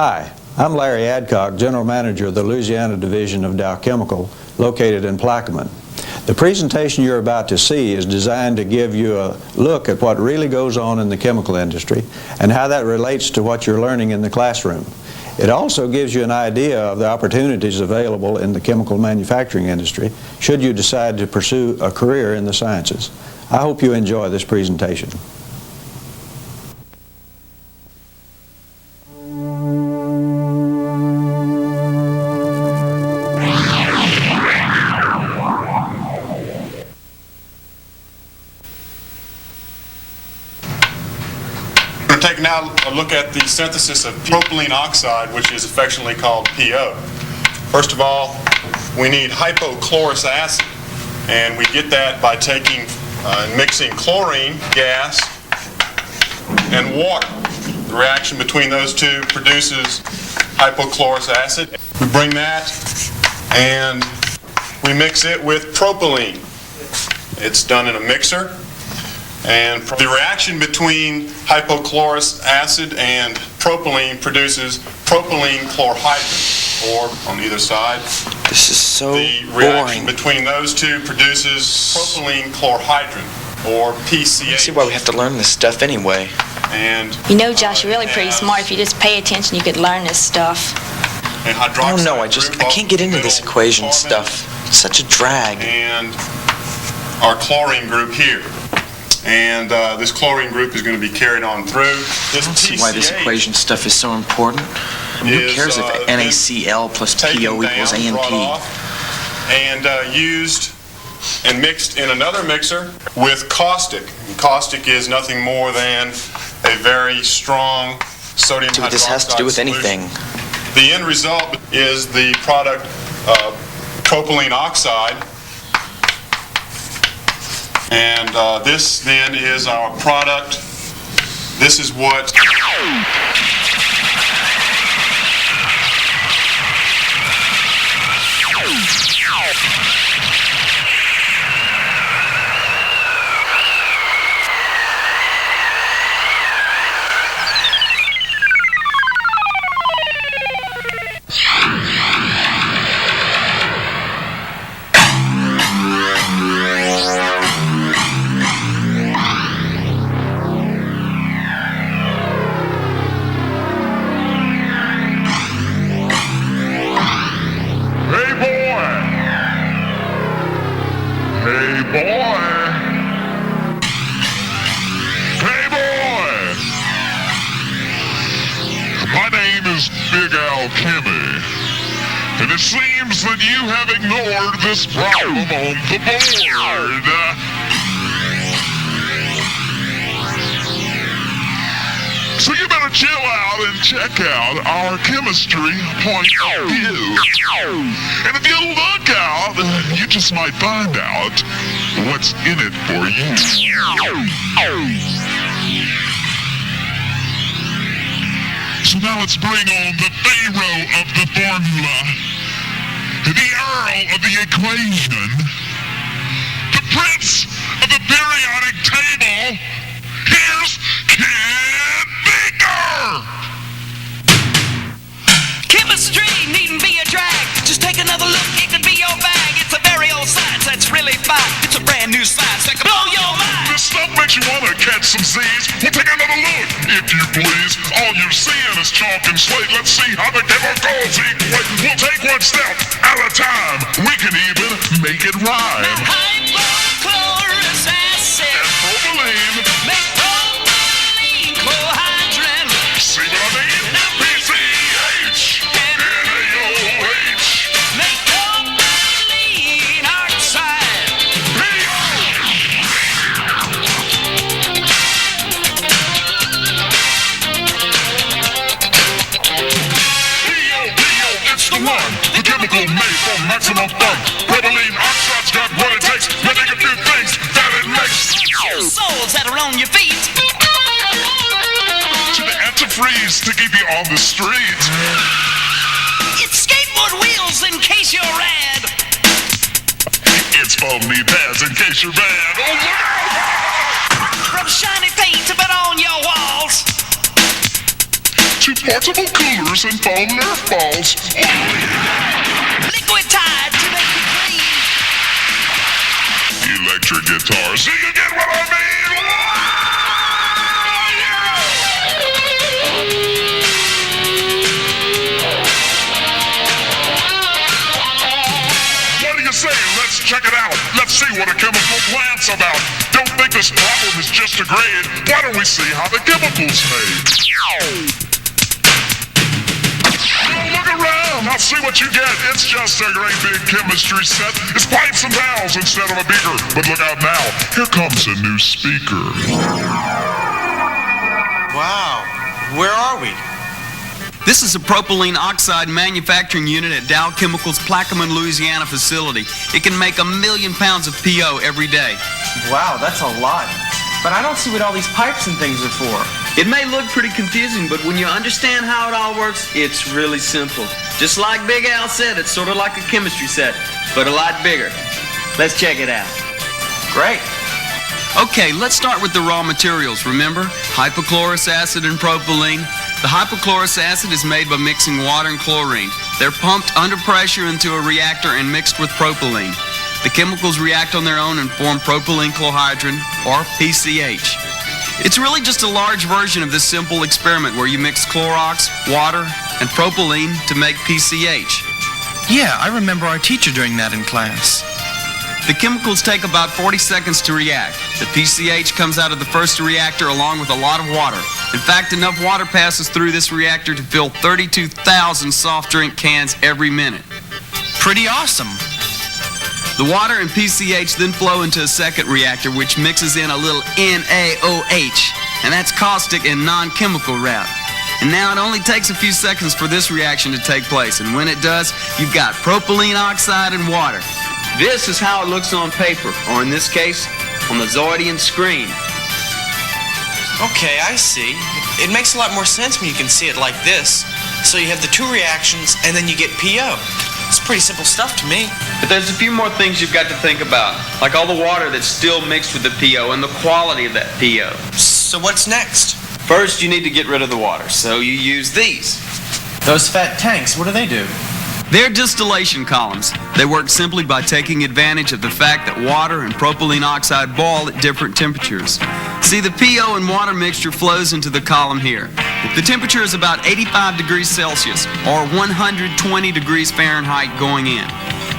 Hi, I'm Larry Adcock, General Manager of the Louisiana Division of Dow Chemical, located in Plaquemine. The presentation you're about to see is designed to give you a look at what really goes on in the chemical industry and how that relates to what you're learning in the classroom. It also gives you an idea of the opportunities available in the chemical manufacturing industry should you decide to pursue a career in the sciences. I hope you enjoy this presentation. We're going to take now a look at the synthesis of propylene oxide, which is affectionately called PO. First of all, we need hypochlorous acid, and we get that by taking and mixing chlorine gas and water. The reaction between those two produces hypochlorous acid. We bring that and we mix it with propylene. It's done in a mixer. And the reaction between hypochlorous acid and propylene produces propylene chlorhydrin, or on either side. This is so The reaction between those two produces propylene chlorhydrin, or PCH. I see why we have to learn this stuff anyway. And you know, Josh, you're really pretty smart. If you just pay attention, you could learn this stuff. Oh no, I can't get into this equation stuff. It's such a drag. And our chlorine group here. And this chlorine group is going to be carried on through. I don't see why this equation stuff is so important. I mean, who cares if NaCl plus PO equals ANP? And used and mixed in another mixer with caustic. And caustic is nothing more than a very strong sodium hydroxide This has to do with solution. anything. The end result is the product propylene oxide. And this then is our product. This is what and it seems that you have ignored this problem on the board. So you better chill out and check out our chemistry point of view. And if you look out, you just might find out what's in it for you. So now let's bring on the pharaoh of the formula, the earl of the equation, the prince of the periodic table. Here's Kid Baker! Chemistry needn't be a drag. Just take another look, it could be your bag. It's a very old science that's really fine. It's a brand new science that can blow your mind. This stuff makes you want to catch some Z's. We'll take another look, if you please. All you're seeing is chalk and slate. Let's see how the chemicals equate. We'll take one step at a time. We can even make it rhyme. Hypochlorous acid And propylene. make propylene chlorhydrin. See what I mean? PCH. NaOH. Make propylene oxide. It's the one, the chemical made for maximum fun. Propylene oxide's got what it takes. Now think a few things that it makes. Souls that are on your feet. To the antifreeze to keep you on the street. It's skateboard wheels in case you're rad. It's foam knee pads in case you're bad. Oh, look out! From shiny paint to put on your walls. To portable coolers, and foam Nerf balls. Liquid Tide to make you clean. Electric guitars. So you get what I mean? What do you say? Let's check it out. Let's see what a chemical plant's about. Don't think this problem is just a grade. Why don't we see how the chemical's made? Look around. Now see what you get. It's just a great big chemistry set. It's pipes and valves instead of a beaker. But look out now. Here comes a new speaker. Wow. Where are we? This is a propylene oxide manufacturing unit at Dow Chemical's Plaquemine, Louisiana facility. It can make 1 million pounds of PO every day. Wow, that's a lot. But I don't see what all these pipes and things are for. It may look pretty confusing, but when you understand how it all works, it's really simple. Just like Big Al said, it's sort of like a chemistry set, but a lot bigger. Let's check it out. Great. Okay, let's start with the raw materials. Remember, hypochlorous acid and propylene. The hypochlorous acid is made by mixing water and chlorine. They're pumped under pressure into a reactor and mixed with propylene. The chemicals react on their own and form propylene chlorhydrin, or PCH. It's really just a large version of this simple experiment where you mix Clorox, water, and propylene to make PCH. Yeah, I remember our teacher doing that in class. The chemicals take about 40 seconds to react. The PCH comes out of the first reactor along with a lot of water. In fact, enough water passes through this reactor to fill 32,000 soft drink cans every minute. Pretty awesome. The water and PCH then flow into a second reactor which mixes in a little NaOH, and that's caustic and non-chemical wrap. And now it only takes a few seconds for this reaction to take place, and when it does, you've got propylene oxide and water. This is how it looks on paper, or in this case, on the Zoidian screen. Okay, I see. It makes a lot more sense when you can see it like this. So you have the two reactions, and then you get PO. It's pretty simple stuff to me. But there's a few more things you've got to think about, like all the water that's still mixed with the PO and the quality of that PO. So what's next? First, you need to get rid of the water, so you use these. Those fat tanks, what do they do? They're distillation columns. They work simply by taking advantage of the fact that water and propylene oxide boil at different temperatures. See, the PO and water mixture flows into the column here. The temperature is about 85 degrees Celsius, or 120 degrees Fahrenheit going in.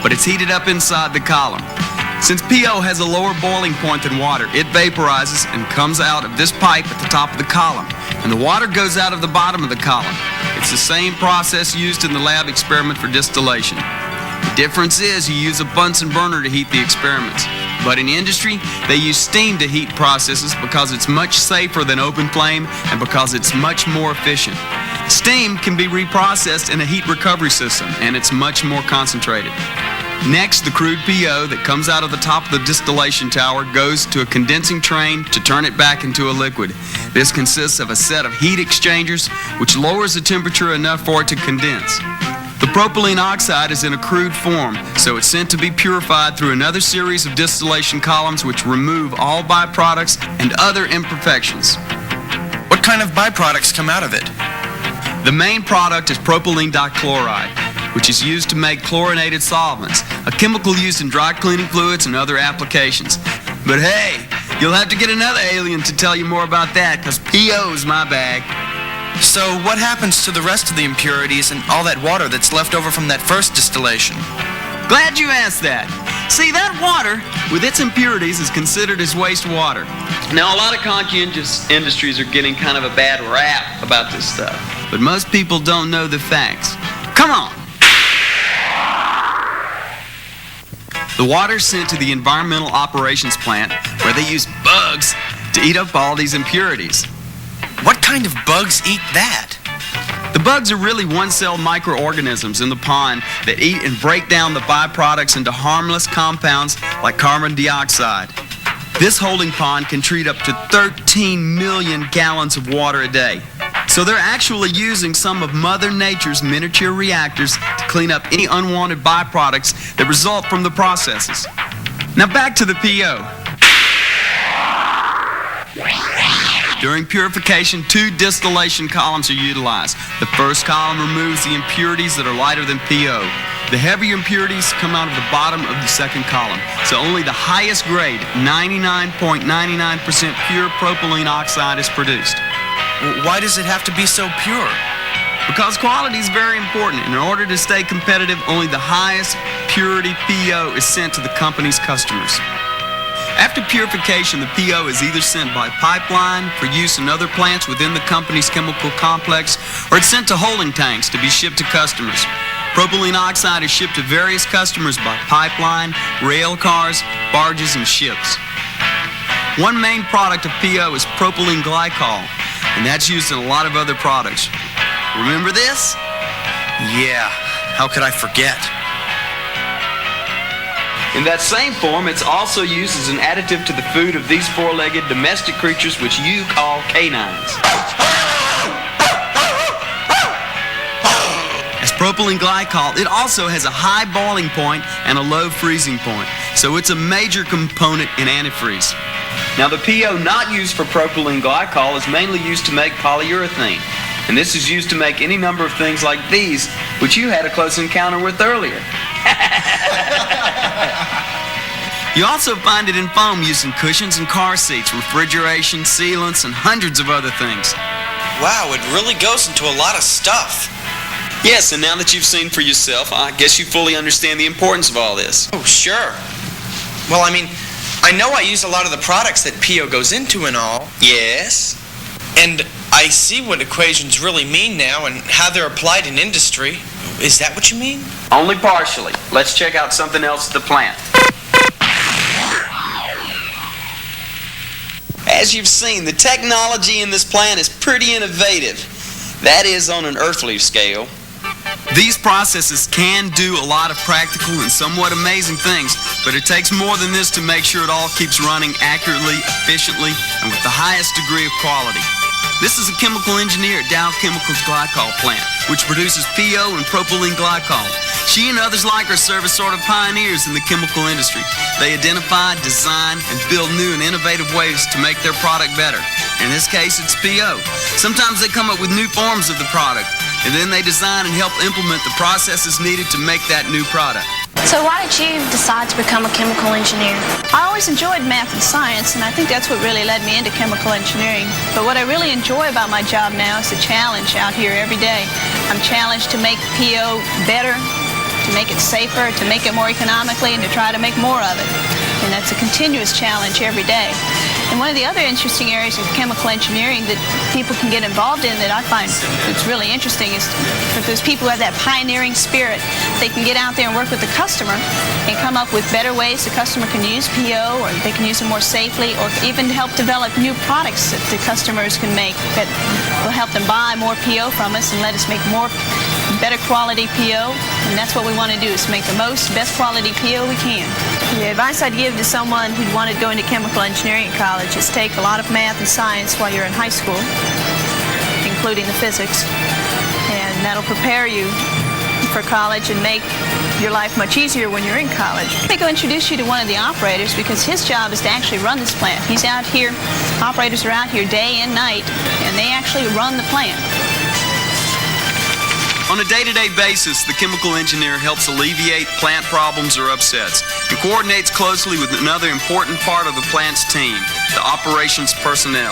But it's heated up inside the column. Since PO has a lower boiling point than water, it vaporizes and comes out of this pipe at the top of the column, and the water goes out of the bottom of the column. It's the same process used in the lab experiment for distillation. The difference is you use a Bunsen burner to heat the experiments. But in industry, they use steam to heat processes because it's much safer than open flame and because it's much more efficient. Steam can be reprocessed in a heat recovery system, and it's much more concentrated. Next, the crude PO that comes out of the top of the distillation tower goes to a condensing train to turn it back into a liquid. This consists of a set of heat exchangers which lowers the temperature enough for it to condense. The propylene oxide is in a crude form, so it's sent to be purified through another series of distillation columns which remove all byproducts and other imperfections. What kind of byproducts come out of it? The main product is propylene dichloride, which is used to make chlorinated solvents, a chemical used in dry cleaning fluids and other applications. But hey, you'll have to get another alien to tell you more about that, because PO's my bag. So what happens to the rest of the impurities and all that water that's left over from that first distillation? Glad you asked that. See, that water, with its impurities, is considered as wastewater. Now, a lot of conscientious industries are getting kind of a bad rap about this stuff, but most people don't know the facts. Come on. The water's sent to the environmental operations plant where they use bugs to eat up all these impurities. What kind of bugs eat that? The bugs are really one-cell microorganisms in the pond that eat and break down the byproducts into harmless compounds like carbon dioxide. This holding pond can treat up to 13 million gallons of water a day. So they're actually using some of Mother Nature's miniature reactors to clean up any unwanted byproducts that result from the processes. Now back to the PO. During purification, 2 distillation columns are utilized. The first column removes the impurities that are lighter than PO. The heavier impurities come out of the bottom of the second column, so only the highest grade, 99.99% pure propylene oxide is produced. Why does it have to be so pure? Because quality is very important. In order to stay competitive, only the highest purity PO is sent to the company's customers. After purification, the PO is either sent by pipeline for use in other plants within the company's chemical complex, or it's sent to holding tanks to be shipped to customers. Propylene oxide is shipped to various customers by pipeline, rail cars, barges, and ships. One main product of PO is propylene glycol, and that's used in a lot of other products. Remember this? Yeah, how could I forget? In that same form, it's also used as an additive to the food of these 4-legged domestic creatures which you call canines. As propylene glycol, it also has a high boiling point and a low freezing point, so it's a major component in antifreeze. Now, the PO not used for propylene glycol is mainly used to make polyurethane, and this is used to make any number of things like these, which you had a close encounter with earlier. You also find it in foam used in cushions and car seats, refrigeration, sealants, and hundreds of other things. Wow, it really goes into a lot of stuff. Yes, and now that you've seen for yourself, I guess you fully understand the importance of all this. Oh, sure. Well, I mean, I know I use a lot of the products that PO goes into and all. Yes? And I see what equations really mean now and how they're applied in industry. Is that what you mean? Only partially. Let's check out something else at the plant. As you've seen, the technology in this plant is pretty innovative. That is, on an earthly scale. These processes can do a lot of practical and somewhat amazing things, but it takes more than this to make sure it all keeps running accurately, efficiently, and with the highest degree of quality. This is a chemical engineer at Dow Chemical's glycol plant, which produces PO and propylene glycol. She and others like her serve as sort of pioneers in the chemical industry. They identify, design, and build new and innovative ways to make their product better. In this case, it's PO. Sometimes they come up with new forms of the product, and then they design and help implement the processes needed to make that new product. So why did you decide to become a chemical engineer? I always enjoyed math and science, and I think that's what really led me into chemical engineering. But what I really enjoy about my job now is the challenge out here every day. I'm challenged to make PO better, to make it safer, to make it more economically, and to try to make more of it. And that's a continuous challenge every day. And one of the other interesting areas of chemical engineering that people can get involved in that I find it's really interesting is for those people who have that pioneering spirit. They can get out there and work with the customer and come up with better ways the customer can use PO, or they can use it more safely, or even help develop new products that the customers can make that will help them buy more PO from us and let us make more better quality PO. And that's what we want to do, is make the best quality PO we can. The advice I'd give to someone who wanted to go into chemical engineering at college is take a lot of math and science while you're in high school, including the physics, and that'll prepare you for college and make your life much easier when you're in college. I think I'll introduce you to one of the operators, because his job is to actually run this plant. He's out here, operators are out here day and night, and they actually run the plant. On a day-to-day basis, the chemical engineer helps alleviate plant problems or upsets and coordinates closely with another important part of the plant's team, the operations personnel.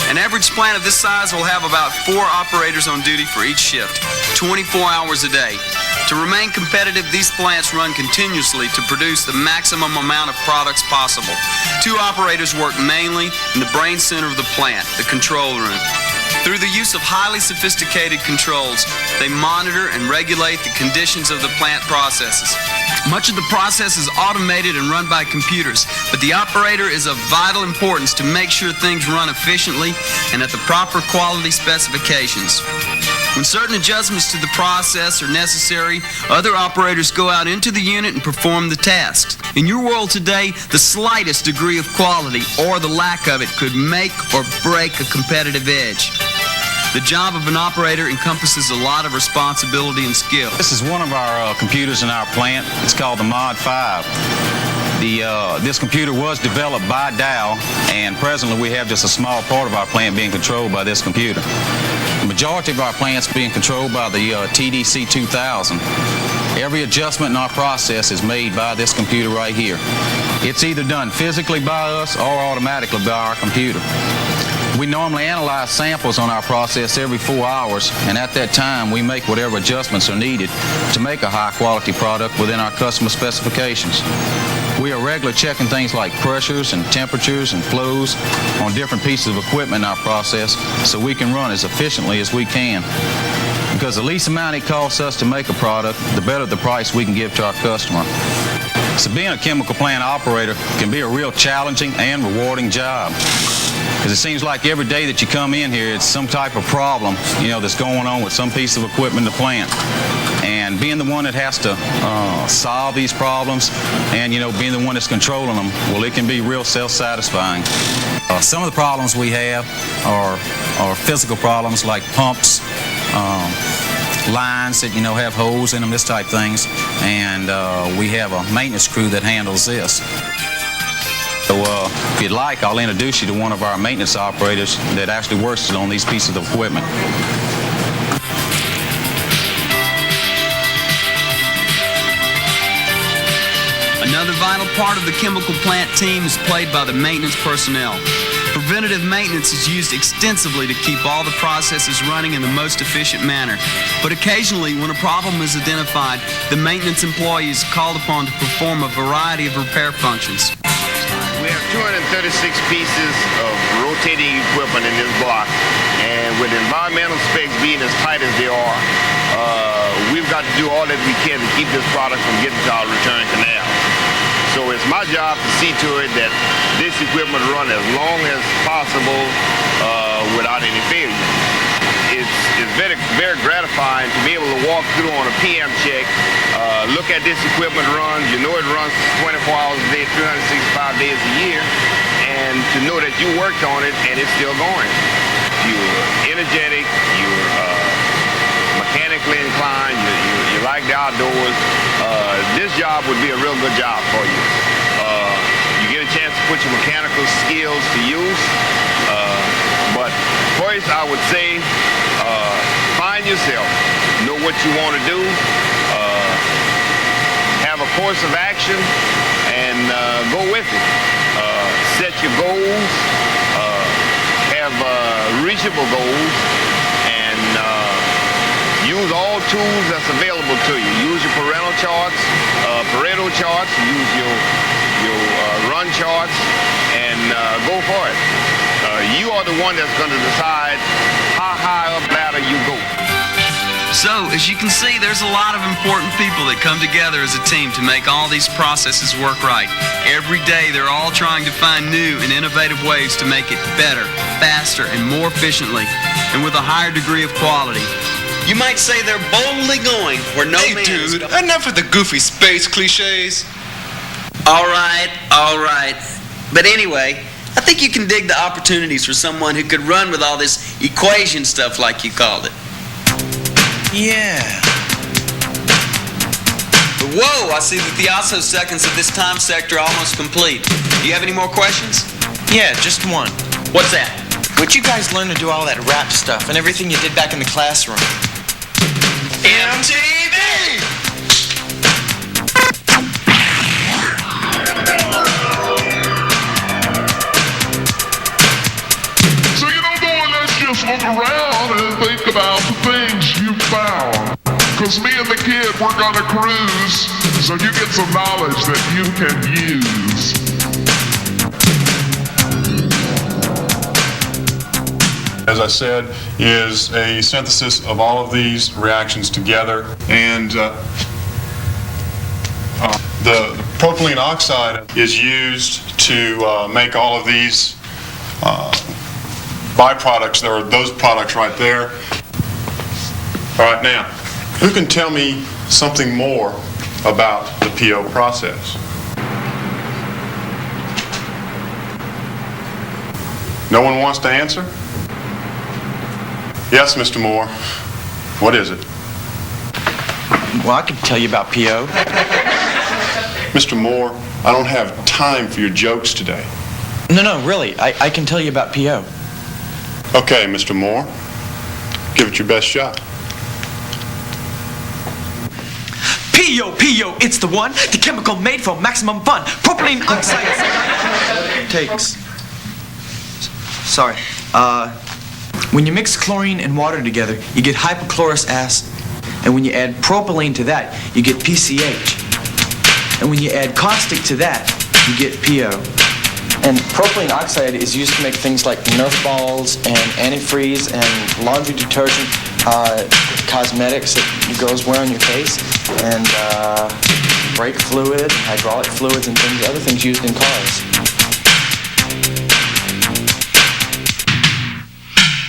An average plant of this size will have about 4 operators on duty for each shift, 24 hours a day. To remain competitive, these plants run continuously to produce the maximum amount of products possible. 2 operators work mainly in the brain center of the plant, the control room. Through the use of highly sophisticated controls, they monitor and regulate the conditions of the plant processes. Much of the process is automated and run by computers, but the operator is of vital importance to make sure things run efficiently and at the proper quality specifications. When certain adjustments to the process are necessary, other operators go out into the unit and perform the tasks. In your world today, the slightest degree of quality or the lack of it could make or break a competitive edge. The job of an operator encompasses a lot of responsibility and skill. This is one of our computers in our plant. It's called the Mod 5. This computer was developed by Dow, and presently we have just a small part of our plant being controlled by this computer. The majority of our plants being controlled by the TDC 2000. Every adjustment in our process is made by this computer right here. It's either done physically by us or automatically by our computer. We normally analyze samples on our process every 4 hours, and at that time we make whatever adjustments are needed to make a high-quality product within our customer specifications. We are regularly checking things like pressures and temperatures and flows on different pieces of equipment in our process so we can run as efficiently as we can. Because the least amount it costs us to make a product, the better the price we can give to our customer. So being a chemical plant operator can be a real challenging and rewarding job. Because it seems like every day that you come in here, it's some type of problem, that's going on with some piece of equipment in the plant. And being the one that has to solve these problems and, being the one that's controlling them, well, it can be real self-satisfying. Some of the problems we have are physical problems like pumps, lines that, have holes in them, this type of things. And we have a maintenance crew that handles this. So if you'd like, I'll introduce you to one of our maintenance operators that actually works on these pieces of equipment. Another vital part of the chemical plant team is played by the maintenance personnel. Preventative maintenance is used extensively to keep all the processes running in the most efficient manner. But occasionally, when a problem is identified, the maintenance employee is called upon to perform a variety of repair functions. We have 236 pieces of rotating equipment in this block, and with environmental specs being as tight as they are, we've got to do all that we can to keep this product from getting to our return canal. So it's my job to see to it that this equipment run as long as possible without any failure. It's very, very gratifying to be able to walk through on a PM check, look at this equipment run. You know it runs 24 hours a day, 365 days a year, and to know that you worked on it and it's still going. You're energetic, you're mechanically inclined, you like the outdoors. This job would be a real good job for you. You get a chance to put your mechanical skills to use, but first I would say find yourself, know what you want to do, have a course of action, and go with it. Set your goals, have reachable goals, and use all tools that's available to you. Use your Pareto charts, use your run charts, and go for it. You are the one that's going to decide how high up ladder you go. So, as you can see, there's a lot of important people that come together as a team to make all these processes work right. Every day, they're all trying to find new and innovative ways to make it better, faster, and more efficiently, and with a higher degree of quality. You might say they're boldly going where no man is. Dude, enough of the goofy space cliches. All right. But anyway, I think you can dig the opportunities for someone who could run with all this equation stuff like you called it. Yeah. But whoa, I see that the also seconds of this time sector are almost complete. Do you have any more questions? Yeah, just one. What's that? Where'd you guys learn to do all that rap stuff and everything you did back in the classroom? MTV! So let's just look around and think about the things you found. Cause me and the kid, we're gonna cruise, so you get some knowledge that you can use. As I said, is a synthesis of all of these reactions together, and the propylene oxide is used to make all of these byproducts. There are those products right there. All right, now, who can tell me something more about the PO process? No one wants to answer? Yes, Mr. Moore. What is it? Well, I could tell you about PO. Mr. Mr. Moore, I don't have time for your jokes today. No, really. I can tell you about PO. Okay, Mr. Moore, give it your best shot. PO, it's the one. The chemical made for maximum fun. Propylene oxide. Takes. Sorry. When you mix chlorine and water together, you get hypochlorous acid. And when you add propylene to that, you get PCH. And when you add caustic to that, you get PO. And propylene oxide is used to make things like Nerf balls and antifreeze and laundry detergent, cosmetics that girls wear on your face, and brake fluid, and hydraulic fluids, and other things used in cars.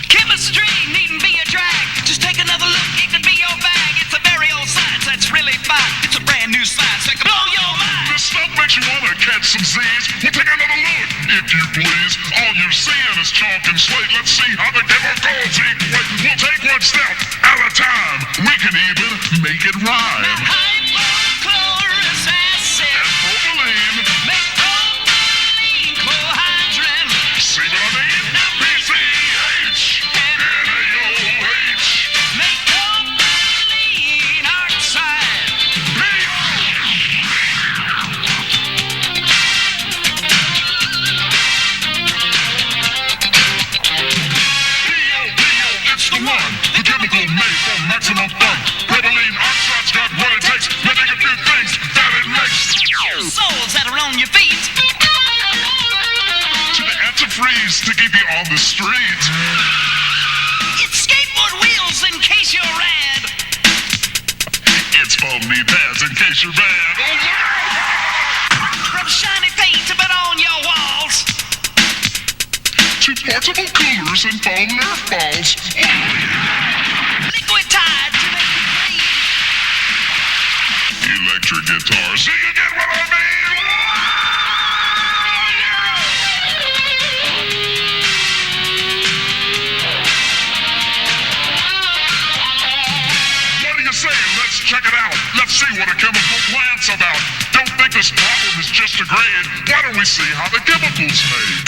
Chemistry needn't be a drag. Just take another look, it could be your bag. It's a very old science that's really fine. It's a brand new science that can blow your mind. This stuff makes you want to catch some Z's. We'll take another look, if you please. All you're seeing is chalk and slate. Let's see how the chemicals equate. We'll take one step at a time. We can even make it rhyme. Hypochlorous acid And propylene. make propylene chlorhydrin. See what I mean? PCH. NaOH. Make propylene oxide. It's the one. The chemical made for maximum fun. Propylene oxide's got what it takes. Let me get a few things that it makes. Soles that are on your feet. To the antifreeze to keep you on the street. It's skateboard wheels in case you're rad. It's foam knee pads in case you're bad. Oh, yeah! Rub shiny paint to put on your walls. To portable coolers and foam Nerf balls. Liquid Tide to make you clean. Electric guitars. So you get what I mean? What do you say? Let's check it out. Let's see what a chemical plant's about. Don't think this problem is just a grade. Why don't we see how the chemical's made?